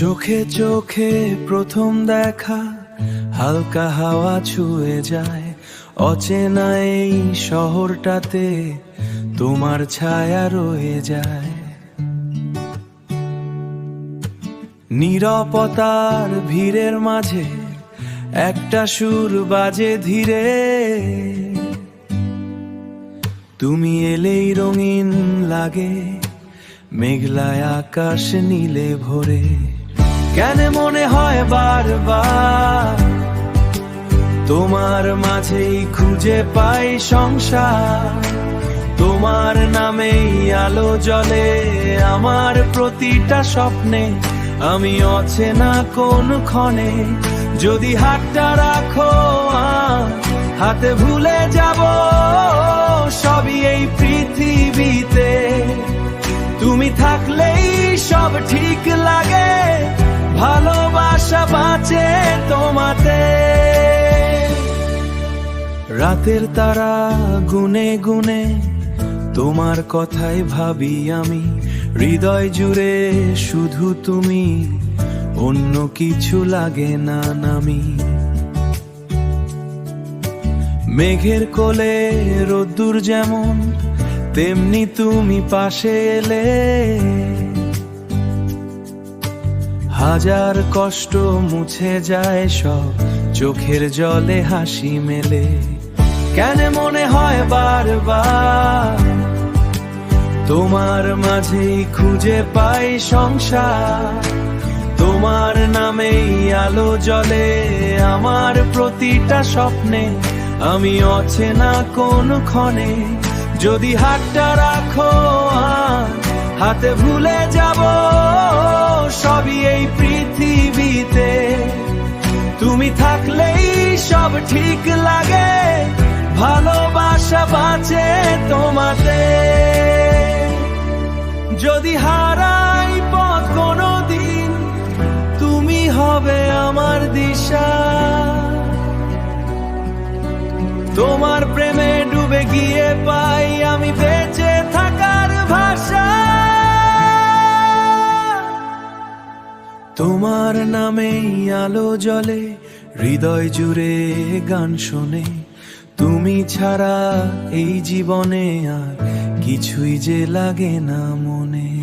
চোখে চোখে প্রথম দেখা, হালকা হাওয়া ছুঁয়ে যায়। অচেনা এই শহরটাতে তোমার ছায়া রয়ে যায়। নীরবতার ভিড়ের মাঝে একটা সুর বাজে ধীরে। তুমি এলেই রঙিন লাগে, মেঘলায় আকাশ নীলে ভরে। কেন মনে হয় বারবার তোমার মাঝেই খুঁজে পাই সংসার। তোমার নামেই আলো জ্বলে আমার প্রতিটা স্বপ্নে। আমি অচেনা কোন ক্ষণে যদি হাতটা রাখো হাতে ভুলে যাব সবই এই পৃথিবীতে। তুমি থাকলেই সব ঠিক লাগে, ভালোবাসা বাঁচে তোমাতে। রাতের তারা গুনে গুনে তোমার কথাই ভাবি আমি। হৃদয় জুড়ে শুধু তুমি, অন্য কিছু লাগে না নামি। মেঘের কোলে রোদ্দুর যেমন, তেমনি তুমি পাশে এলে। হাজার কষ্ট মুছে যায় সব, চোখের জলে হাসি মেলে। কেন মনে হয় বারবার তোমার মাঝেই খুঁজে পাই সংসার। তোমার নামেই আলো জ্বলে আমার প্রতিটা স্বপ্নে। আমি অচেনা কোন ক্ষণে যদি হাতটা রাখো হাতে ভুলে যাব সবই এই পৃথিবীতে। তুমি থাকলেই সব ঠিক লাগে, ভালোবাসা বাঁচে তোমাতে। যদি হারাই পথ কোনদিন, তুমি হবে আমার দিশা। তোমার প্রেমে ডুবে গিয়ে পাই আমি বেঁচে থাকার ভাষা। তোমার নামেই আলো জ্বলে, হৃদয় জুড়ে গান শোনে। তুমি ছাড়া এই জীবনে আর কিছুই যে লাগে না মনে।